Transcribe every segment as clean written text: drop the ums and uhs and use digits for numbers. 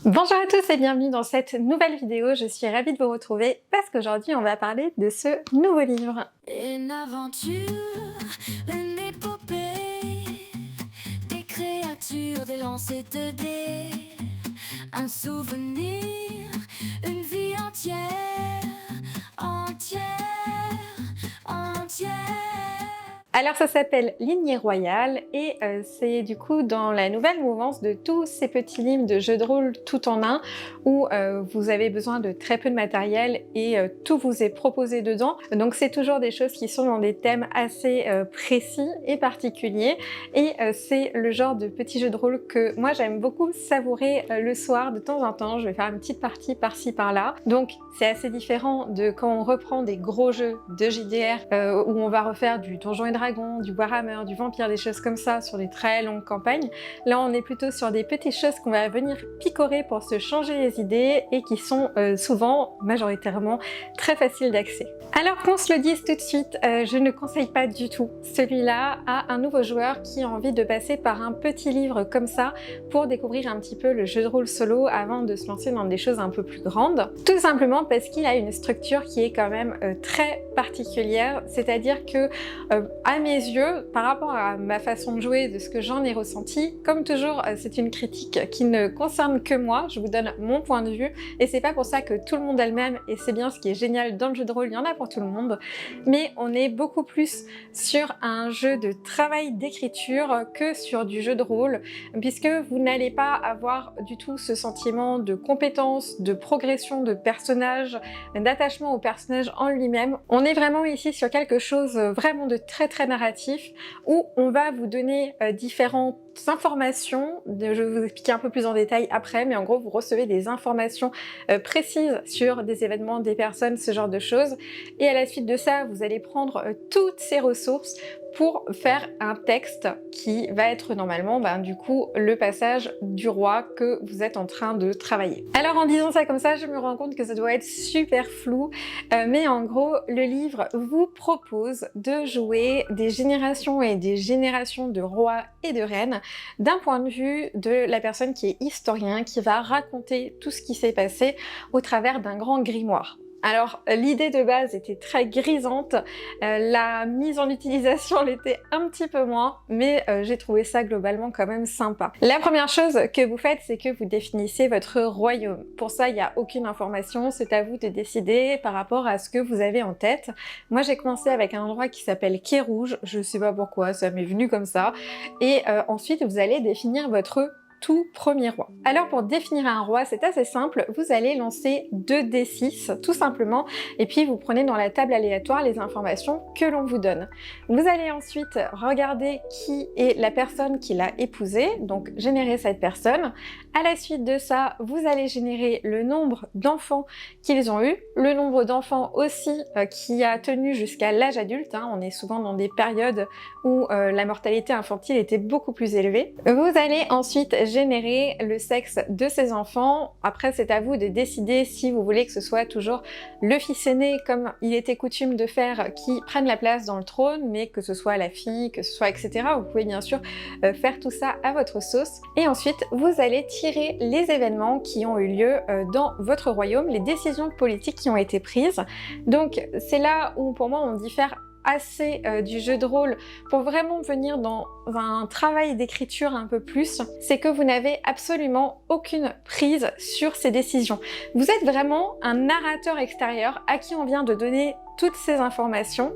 Bonjour à tous et bienvenue dans cette nouvelle vidéo. Je suis ravie de vous retrouver parce qu'aujourd'hui on va parler de ce nouveau livre. Une aventure, une épopée, des créatures, des lancers de dés, un souvenir, une vie entière, entière, entière. Alors ça s'appelle Lignée Royale et c'est du coup dans la nouvelle mouvance de tous ces petits livres de jeux de rôle tout en un où vous avez besoin de très peu de matériel et tout vous est proposé dedans. Donc c'est toujours des choses qui sont dans des thèmes assez précis et particuliers et c'est le genre de petits jeux de rôle que moi j'aime beaucoup savourer le soir de temps en temps. Je vais faire une petite partie par-ci par-là. Donc c'est assez différent de quand on reprend des gros jeux de JDR où on va refaire du Donjons et Dragons, du Warhammer, du Vampire, des choses comme ça sur des très longues campagnes. Là on est plutôt sur des petites choses qu'on va venir picorer pour se changer les idées et qui sont souvent, majoritairement, très faciles d'accès. Alors qu'on se le dise tout de suite, je ne conseille pas du tout celui-là à un nouveau joueur qui a envie de passer par un petit livre comme ça pour découvrir un petit peu le jeu de rôle solo avant de se lancer dans des choses un peu plus grandes. Tout simplement parce qu'il a une structure qui est quand même très particulière, c'est-à-dire que à mes yeux, par rapport à ma façon de jouer, de ce que j'en ai ressenti, comme toujours, c'est une critique qui ne concerne que moi, je vous donne mon point de vue, et c'est pas pour ça que tout le monde a le même, et c'est bien ce qui est génial dans le jeu de rôle, il y en a pour tout le monde, mais on est beaucoup plus sur un jeu de travail d'écriture que sur du jeu de rôle, puisque vous n'allez pas avoir du tout ce sentiment de compétence, de progression de personnage, d'attachement au personnage en lui-même. On est vraiment ici sur quelque chose vraiment de très narratif où on va vous donner différentes informations, je vais vous expliquer un peu plus en détail après, mais en gros vous recevez des informations précises sur des événements, des personnes, ce genre de choses, et à la suite de ça vous allez prendre toutes ces ressources pour faire un texte qui va être normalement du coup le passage du roi que vous êtes en train de travailler. Alors en disant ça comme ça, je me rends compte que ça doit être super flou, mais en gros le livre vous propose de jouer des générations et des générations de rois et de reines d'un point de vue de la personne qui est historien, qui va raconter tout ce qui s'est passé au travers d'un grand grimoire. Alors l'idée de base était très grisante, la mise en utilisation l'était un petit peu moins, mais j'ai trouvé ça globalement quand même sympa. La première chose que vous faites, c'est que vous définissez votre royaume. Pour ça, il n'y a aucune information, c'est à vous de décider par rapport à ce que vous avez en tête. Moi j'ai commencé avec un endroit qui s'appelle Quai Rouge, je sais pas pourquoi, ça m'est venu comme ça, et ensuite vous allez définir votre tout premier roi. Alors pour définir un roi, c'est assez simple, vous allez lancer 2d6 tout simplement, et puis vous prenez dans la table aléatoire les informations que l'on vous donne. Vous allez ensuite regarder qui est la personne qui l'a épousé, donc générer cette personne. À la suite de ça, vous allez générer le nombre d'enfants qu'ils ont eu, le nombre d'enfants aussi qui a tenu jusqu'à l'âge adulte, on est souvent dans des périodes où la mortalité infantile était beaucoup plus élevée. Vous allez ensuite générer le sexe de ces enfants. Après, c'est à vous de décider si vous voulez que ce soit toujours le fils aîné, comme il était coutume de faire, qui prenne la place dans le trône, mais que ce soit la fille, que ce soit etc. Vous pouvez bien sûr faire tout ça à votre sauce. Et ensuite, vous allez tirer les événements qui ont eu lieu dans votre royaume, les décisions politiques qui ont été prises. Donc, c'est là où, pour moi, on diffère assez du jeu de rôle pour vraiment venir dans un travail d'écriture un peu plus, c'est que vous n'avez absolument aucune prise sur ces décisions. Vous êtes vraiment un narrateur extérieur à qui on vient de donner toutes ces informations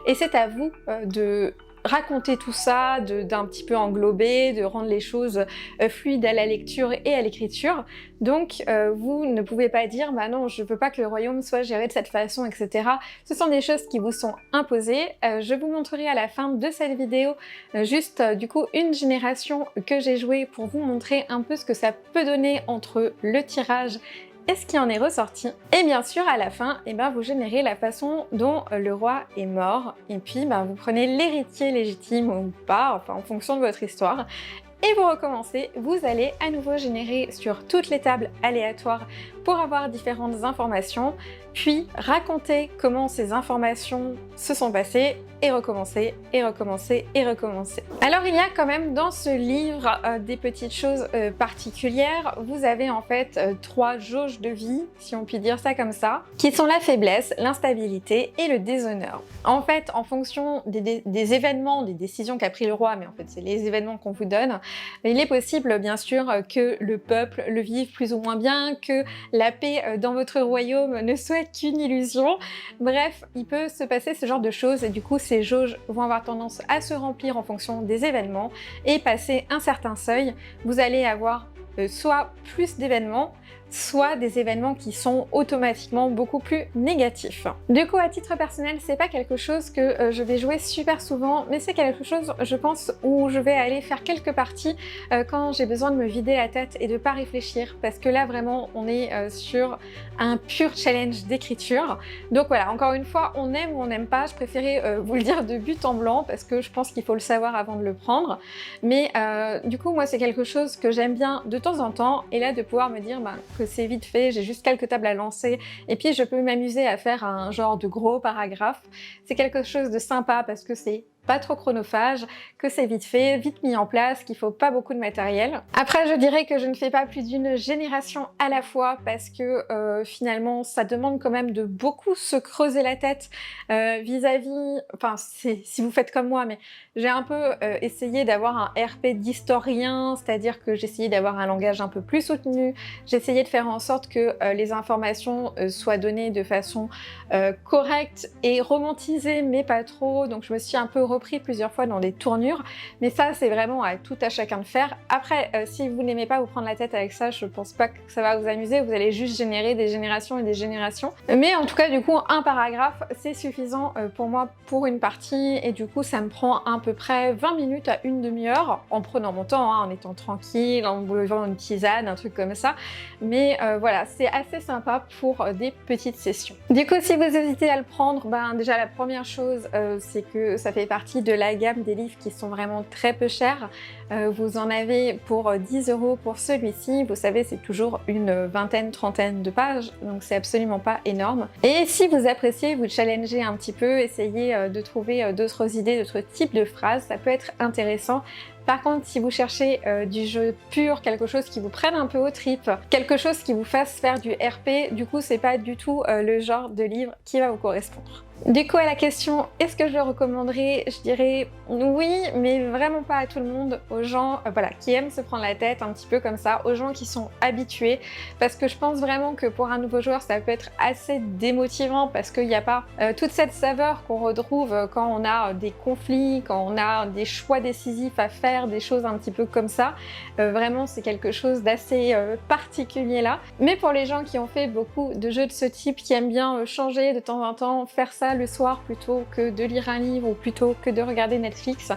et c'est à vous de raconter tout ça, d'un petit peu englober, de rendre les choses fluides à la lecture et à l'écriture. Donc vous ne pouvez pas dire bah non, je veux pas que le royaume soit géré de cette façon, etc. Ce sont des choses qui vous sont imposées. Je vous montrerai à la fin de cette vidéo juste du coup une génération que j'ai jouée pour vous montrer un peu ce que ça peut donner entre le tirage et ce qui en est ressorti. Et bien sûr, à la fin, vous générez la façon dont le roi est mort. Et puis, vous prenez l'héritier légitime ou pas, enfin en fonction de votre histoire. Et vous recommencez, vous allez à nouveau générer sur toutes les tables aléatoires pour avoir différentes informations, puis raconter comment ces informations se sont passées et recommencer, et recommencer, et recommencer. Alors il y a quand même dans ce livre des petites choses particulières. Vous avez en fait 3 jauges de vie, si on peut dire ça comme ça, qui sont la faiblesse, l'instabilité et le déshonneur. En fait, en fonction des événements, des décisions qu'a pris le roi, mais en fait c'est les événements qu'on vous donne, il est possible bien sûr que le peuple le vive plus ou moins bien, que la paix dans votre royaume ne soit qu'une illusion. Bref, il peut se passer ce genre de choses et du coup ces jauges vont avoir tendance à se remplir en fonction des événements et passer un certain seuil, vous allez avoir soit plus d'événements, soit des événements qui sont automatiquement beaucoup plus négatifs. Du coup, à titre personnel, c'est pas quelque chose que je vais jouer super souvent, mais c'est quelque chose, je pense, où je vais aller faire quelques parties quand j'ai besoin de me vider la tête et de pas réfléchir, parce que là, vraiment, on est sur un pur challenge d'écriture. Donc voilà, encore une fois, on aime ou on n'aime pas, je préférais vous le dire de but en blanc, parce que je pense qu'il faut le savoir avant de le prendre. Mais du coup, moi, c'est quelque chose que j'aime bien de temps en temps, et là, de pouvoir me dire que c'est vite fait, j'ai juste quelques tables à lancer, et puis je peux m'amuser à faire un genre de gros paragraphe. C'est quelque chose de sympa parce que c'est pas trop chronophage, que c'est vite fait, vite mis en place, qu'il faut pas beaucoup de matériel. Après, je dirais que je ne fais pas plus d'une génération à la fois parce que finalement, ça demande quand même de beaucoup se creuser la tête vis-à-vis, enfin, si vous faites comme moi, mais j'ai un peu essayé d'avoir un RP d'historien, c'est-à-dire que j'essayais d'avoir un langage un peu plus soutenu, j'essayais de faire en sorte que les informations soient données de façon correcte et romantisée, mais pas trop, donc je me suis un peu repris plusieurs fois dans des tournures, mais ça c'est vraiment à tout à chacun de faire. Après, si vous n'aimez pas vous prendre la tête avec ça, je pense pas que ça va vous amuser, vous allez juste générer des générations et des générations. Mais en tout cas, du coup, un paragraphe, c'est suffisant pour moi pour une partie, et du coup, ça me prend à peu près 20 minutes à une demi-heure, en prenant mon temps, hein, en étant tranquille, en buvant une tisane, un truc comme ça. Mais voilà, c'est assez sympa pour des petites sessions. Du coup, si vous hésitez à le prendre, déjà la première chose, c'est que ça fait partie de la gamme des livres qui sont vraiment très peu chers. Vous en avez pour 10 € pour celui-ci. Vous savez, c'est toujours une vingtaine, trentaine de pages, donc c'est absolument pas énorme. Et si vous appréciez, vous challengez un petit peu, essayez de trouver d'autres idées, d'autres types de phrases, ça peut être intéressant. Par contre, si vous cherchez du jeu pur, quelque chose qui vous prenne un peu aux tripes, quelque chose qui vous fasse faire du RP, du coup, c'est pas du tout le genre de livre qui va vous correspondre. Du coup, à la question, est-ce que je le recommanderais? Je dirais oui, mais vraiment pas à tout le monde, aux gens voilà, qui aiment se prendre la tête un petit peu comme ça, aux gens qui sont habitués, parce que je pense vraiment que pour un nouveau joueur, ça peut être assez démotivant, parce qu'il n'y a pas toute cette saveur qu'on retrouve quand on a des conflits, quand on a des choix décisifs à faire, des choses un petit peu comme ça. Vraiment, c'est quelque chose d'assez particulier là. Mais pour les gens qui ont fait beaucoup de jeux de ce type, qui aiment bien changer de temps en temps, faire ça le soir plutôt que de lire un livre ou plutôt que de regarder Netflix,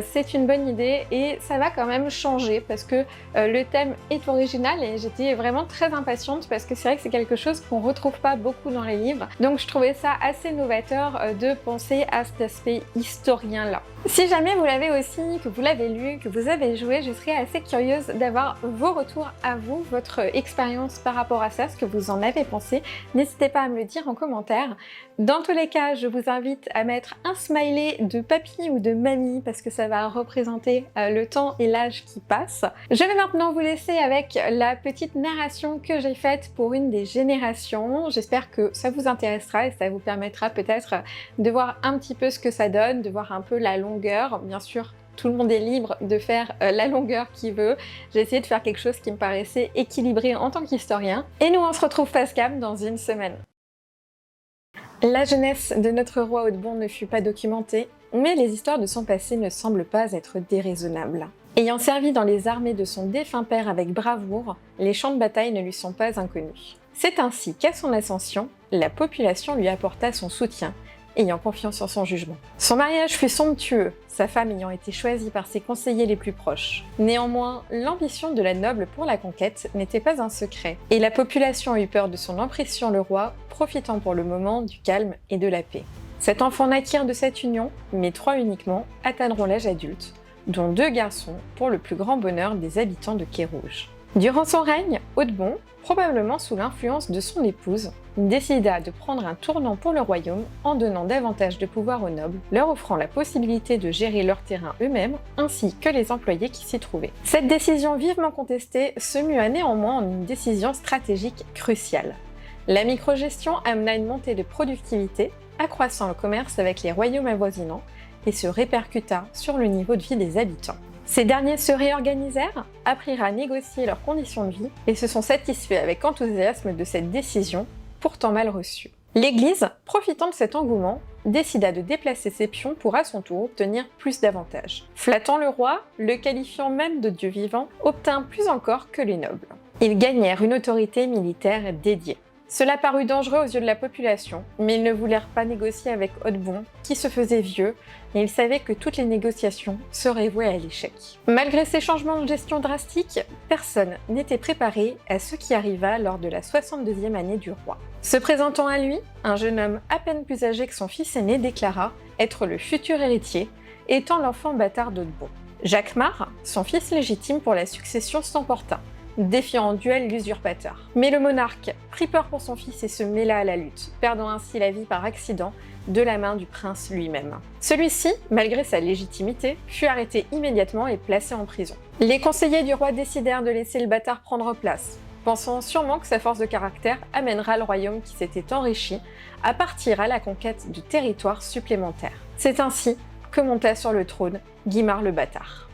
c'est une bonne idée et ça va quand même changer parce que le thème est original et j'étais vraiment très impatiente parce que c'est vrai que c'est quelque chose qu'on retrouve pas beaucoup dans les livres. Donc je trouvais ça assez novateur de penser à cet aspect historien là. Si jamais vous l'avez aussi, que vous l'avez lu, que vous avez joué, je serais assez curieuse d'avoir vos retours à vous, votre expérience par rapport à ça, ce que vous en avez pensé. N'hésitez pas à me le dire en commentaire. Dans tous les cas, je vous invite à mettre un smiley de papy ou de mamie parce que ça va représenter le temps et l'âge qui passe. Je vais maintenant vous laisser avec la petite narration que j'ai faite pour une des générations. J'espère que ça vous intéressera et ça vous permettra peut-être de voir un petit peu ce que ça donne, de voir un peu la longueur. Bien sûr, tout le monde est libre de faire la longueur qu'il veut. J'ai essayé de faire quelque chose qui me paraissait équilibré en tant qu'historien. Et nous, on se retrouve face cam dans une semaine. La jeunesse de notre roi Hautebon ne fut pas documentée, mais les histoires de son passé ne semblent pas être déraisonnables. Ayant servi dans les armées de son défunt père avec bravoure, les champs de bataille ne lui sont pas inconnus. C'est ainsi qu'à son ascension, la population lui apporta son soutien, ayant confiance en son jugement. Son mariage fut somptueux, sa femme ayant été choisie par ses conseillers les plus proches. Néanmoins, l'ambition de la noble pour la conquête n'était pas un secret, et la population eut peur de son emprise sur le roi, profitant pour le moment du calme et de la paix. 7 enfants naquirent de cette union, mais 3 uniquement atteindront l'âge adulte, dont 2 garçons pour le plus grand bonheur des habitants de Quai Rouge. Durant son règne, Hautebon, probablement sous l'influence de son épouse, décida de prendre un tournant pour le royaume en donnant davantage de pouvoir aux nobles, leur offrant la possibilité de gérer leur terrain eux-mêmes ainsi que les employés qui s'y trouvaient. Cette décision vivement contestée se mua néanmoins en une décision stratégique cruciale. La microgestion amena une montée de productivité, accroissant le commerce avec les royaumes avoisinants et se répercuta sur le niveau de vie des habitants. Ces derniers se réorganisèrent, apprirent à négocier leurs conditions de vie et se sont satisfaits avec enthousiasme de cette décision, pourtant mal reçue. L'Église, profitant de cet engouement, décida de déplacer ses pions pour à son tour obtenir plus d'avantages. Flattant le roi, le qualifiant même de dieu vivant, obtint plus encore que les nobles. Ils gagnèrent une autorité militaire dédiée. Cela parut dangereux aux yeux de la population, mais ils ne voulurent pas négocier avec Hautebon, qui se faisait vieux, et ils savaient que toutes les négociations seraient vouées à l'échec. Malgré ces changements de gestion drastiques, personne n'était préparé à ce qui arriva lors de la 62e année du roi. Se présentant à lui, un jeune homme à peine plus âgé que son fils aîné déclara être le futur héritier, étant l'enfant bâtard d'Hautebon. Jacquemart, son fils légitime pour la succession, s'emporta, défiant en duel l'usurpateur. Mais le monarque prit peur pour son fils et se mêla à la lutte, perdant ainsi la vie par accident de la main du prince lui-même. Celui-ci, malgré sa légitimité, fut arrêté immédiatement et placé en prison. Les conseillers du roi décidèrent de laisser le bâtard prendre place, pensant sûrement que sa force de caractère amènera le royaume qui s'était enrichi à partir à la conquête de territoires supplémentaires. C'est ainsi que monta sur le trône Guimard le Bâtard.